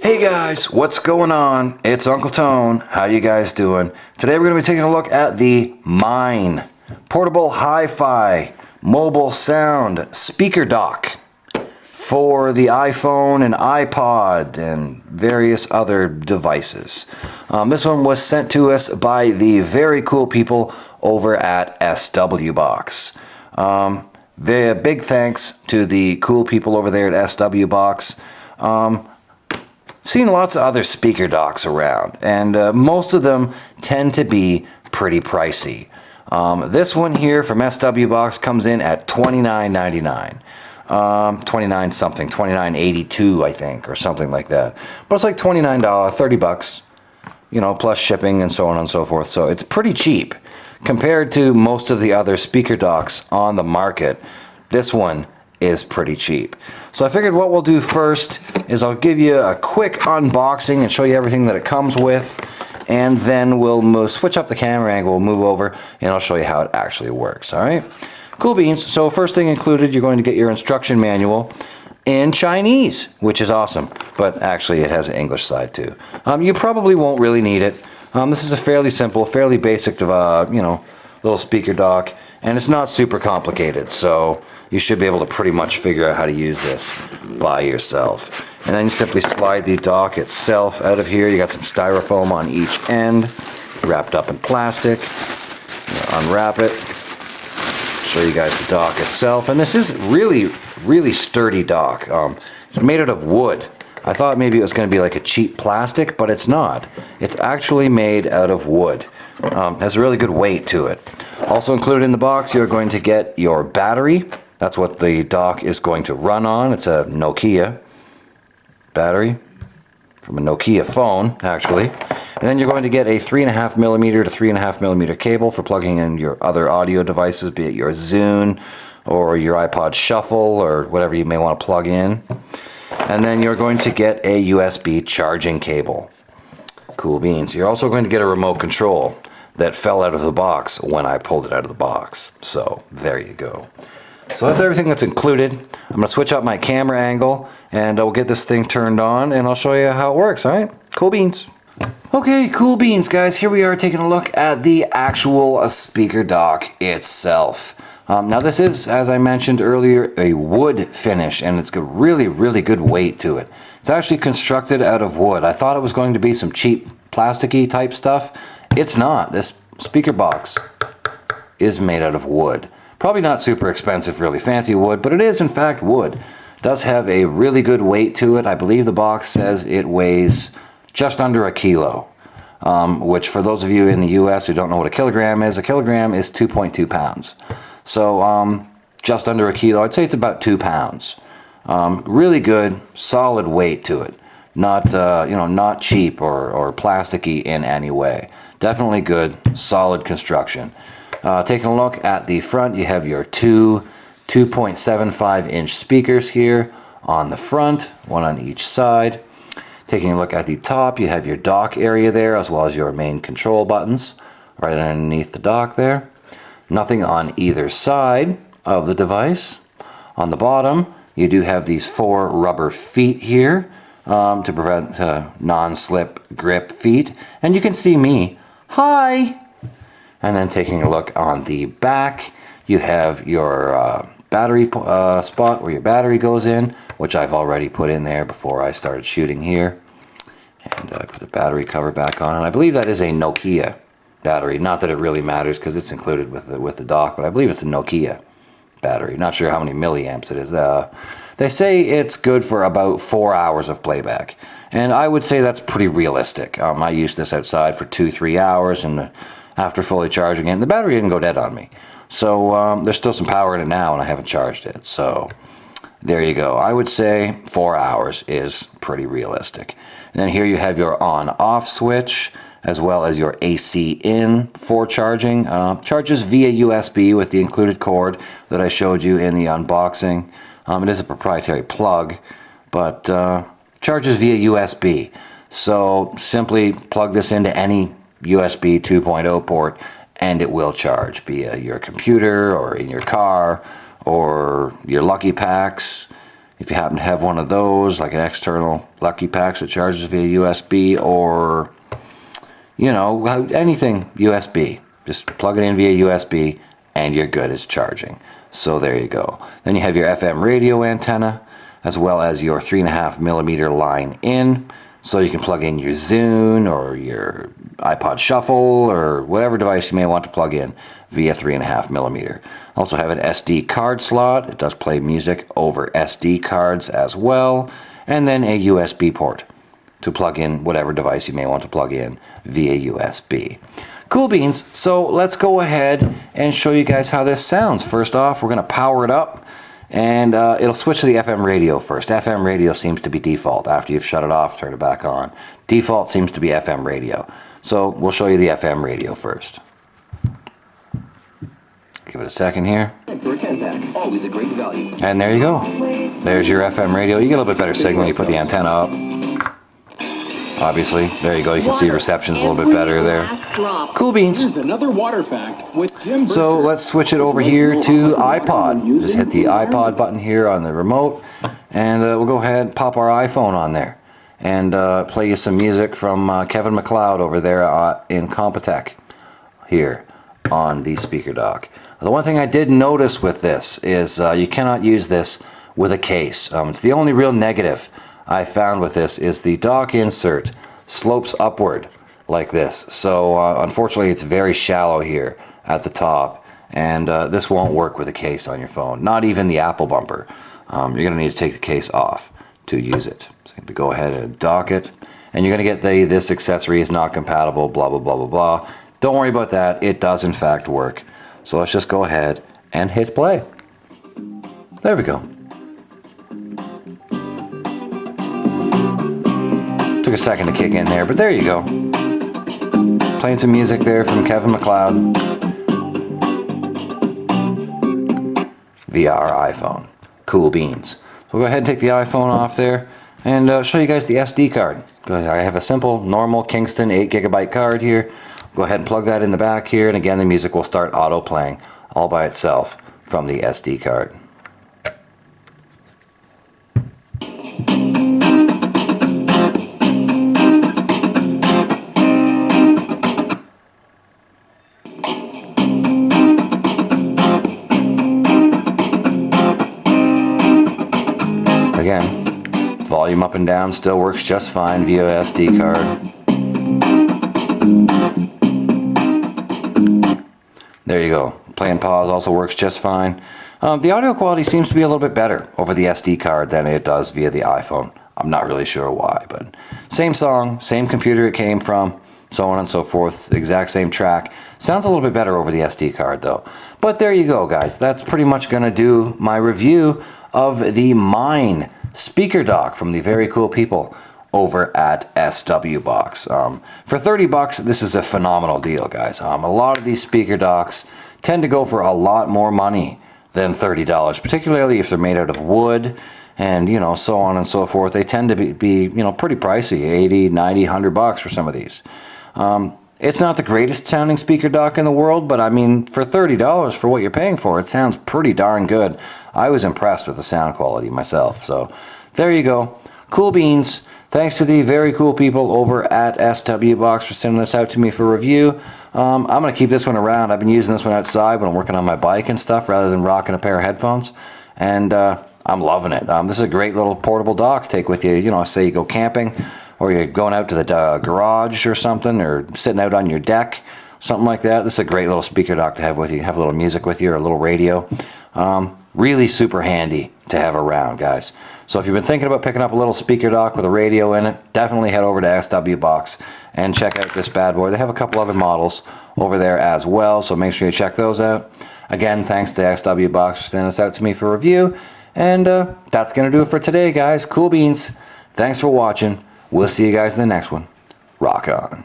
Hey guys, what's going on? It's Uncle Tone. How you guys doing? Today we're going to be taking a look at the Mine Portable Hi-Fi Mobile Sound Speaker Dock for the iPhone and iPod and various other devices. This one was sent to us by the very cool people over at SW Box. Very big thanks to the cool people over there at SW Box. Seen lots of other speaker docks around, and most of them tend to be pretty pricey. This one here from SW Box comes in at $29.99. 29 something, $29.82 I think, or something like that. But it's like $29, 30 bucks, you know, plus shipping and so on and so forth. So it's pretty cheap compared to most of the other speaker docks on the market. This one is pretty cheap. So I figured what we'll do first is I'll give you a quick unboxing and show you everything that it comes with, and then we'll switch up the camera angle, we'll move over, and I'll show you how it actually works. Alright? Cool beans. So first thing included, you're going to get your instruction manual in Chinese, which is awesome, but actually it has an English side too. You probably won't really need it. This is a fairly simple, fairly basic, little speaker dock, and it's not super complicated, so you should be able to pretty much figure out how to use this by yourself. And then you simply slide the dock itself out of here. You got some styrofoam on each end, wrapped up in plastic. Unwrap it. Show you guys the dock itself. And this is really, really sturdy dock. It's made out of wood. I thought maybe it was going to be like a cheap plastic, but it's not. It's actually made out of wood. Has a really good weight to it. Also included in the box, you're going to get your battery. That's what the dock is going to run on. It's a Nokia battery from a Nokia phone, actually. And then you're going to get a 3.5mm to 3.5mm cable for plugging in your other audio devices, be it your Zune or your iPod Shuffle or whatever you may want to plug in. And then you're going to get a USB charging cable. Cool beans. You're also going to get a remote control that fell out of the box when I pulled it out of the box. So there you go. So that's everything that's included. I'm going to switch up my camera angle and I'll get this thing turned on and I'll show you how it works, alright? Cool beans. Okay, cool beans guys. Here we are taking a look at the actual speaker dock itself. Now this is, as I mentioned earlier, a wood finish and it's got really, really good weight to it. It's actually constructed out of wood. I thought it was going to be some cheap plasticky type stuff. It's not. This speaker box is made out of wood. Probably not super expensive, really fancy wood, but it is in fact wood. It does have a really good weight to it. I believe the box says it weighs just under a kilo, which for those of you in the US who don't know what a kilogram is 2.2 pounds. So just under a kilo, I'd say it's about 2 pounds. Really good, solid weight to it. Not not cheap or plasticky in any way. Definitely good, solid construction. Taking a look at the front, you have your two 2.75-inch speakers here on the front, one on each side. Taking a look at the top, you have your dock area there, as well as your main control buttons right underneath the dock there. Nothing on either side of the device. On the bottom, you do have these 4 rubber feet here to prevent non-slip grip feet. And you can see me. Hi! And then taking a look on the back, you have your battery spot where your battery goes in, which I've already put in there before I started shooting here. And I put the battery cover back on, and I believe that is a Nokia battery. Not that it really matters because it's included with the dock, but I believe it's a Nokia battery. Not sure how many milliamps it is. They say it's good for about 4 hours of playback, and I would say that's pretty realistic. I used this outside for 2-3 hours, and after fully charging it, the battery didn't go dead on me. So there's still some power in it now, and I haven't charged it. So there you go. I would say 4 hours is pretty realistic. And then here you have your on-off switch, as well as your AC in for charging. Charges via USB with the included cord that I showed you in the unboxing. It is a proprietary plug, but charges via USB. So simply plug this into any USB 2.0 port and it will charge via your computer or in your car or your Lucky Packs, If you happen to have one of those, like an external Lucky Packs that charges via USB, or anything USB, just plug it in via USB and you're good as charging. So there you go. Then you have your FM radio antenna, as well as your 3.5 millimeter line in, so you can plug in your Zune or your iPod Shuffle or whatever device you may want to plug in via 3.5 millimeter. Also have an SD card slot. It does play music over SD cards as well. And then a USB port to plug in whatever device you may want to plug in via USB. Cool beans. So let's go ahead and show you guys how this sounds. First off, we're going to power it up. And it'll switch to the FM radio first. FM radio seems to be default. After you've shut it off, turn it back on. Default seems to be FM radio. So we'll show you the FM radio first. Give it a second here. For a 10-pack, always a great value. And there you go. There's your FM radio. You get a little bit better signal when you put the antenna up. Obviously, there you go. You can see reception's a little bit better there. Cool beans. Here's another water fact with Jim. So let's switch it over here to iPod. Just hit the iPod button here on the remote, and we'll go ahead and pop our iPhone on there and play you some music from Kevin MacLeod over there in Compotech here on the speaker dock. The one thing I did notice with this is you cannot use this with a case. It's the only real negative I found with this is the dock insert slopes upward like this. So unfortunately it's very shallow here at the top, and this won't work with a case on your phone. Not even the Apple bumper. You're going to need to take the case off to use it. So you go ahead and dock it, and you're going to get this accessory is not compatible, blah, blah, blah, blah, blah. Don't worry about that. It does in fact work. So let's just go ahead and hit play. There we go. Took a second to kick in there, but there you go. Playing some music there from Kevin MacLeod via our iPhone. Cool beans. So we'll go ahead and take the iPhone off there and show you guys the SD card. I have a simple, normal Kingston 8GB card here. Go ahead and plug that in the back here, and again the music will start auto playing all by itself from the SD card. Again, volume up and down still works just fine via SD card. There you go. Play and pause also works just fine. The audio quality seems to be a little bit better over the SD card than it does via the iPhone. I'm not really sure why, but same song, same computer it came from, so on and so forth, exact same track. Sounds a little bit better over the SD card though. But there you go, guys. That's pretty much going to do my review of the Mine speaker dock from the very cool people over at SW Box. For 30 bucks, this is a phenomenal deal, guys. A lot of these speaker docks tend to go for a lot more money than $30, particularly if they're made out of wood and, so on and so forth. They tend to be pretty pricey, 80, 90, 100 bucks for some of these. It's not the greatest sounding speaker dock in the world, but I mean, for $30 for what you're paying for, it sounds pretty darn good. I was impressed with the sound quality myself. So there you go. Cool beans. Thanks to the very cool people over at SW Box for sending this out to me for review. I'm going to keep this one around. I've been using this one outside when I'm working on my bike and stuff rather than rocking a pair of headphones. And I'm loving it. This is a great little portable dock to take with you. Say you go camping, or you're going out to the garage or something, or sitting out on your deck, something like that. This is a great little speaker dock to have with you. Have a little music with you or a little radio. Really super handy to have around, guys. So if you've been thinking about picking up a little speaker dock with a radio in it, definitely head over to SW Box and check out this bad boy. They have a couple other models over there as well, so make sure you check those out. Again, thanks to SW Box for sending this out to me for review. And that's going to do it for today, guys. Cool beans. Thanks for watching. We'll see you guys in the next one. Rock on.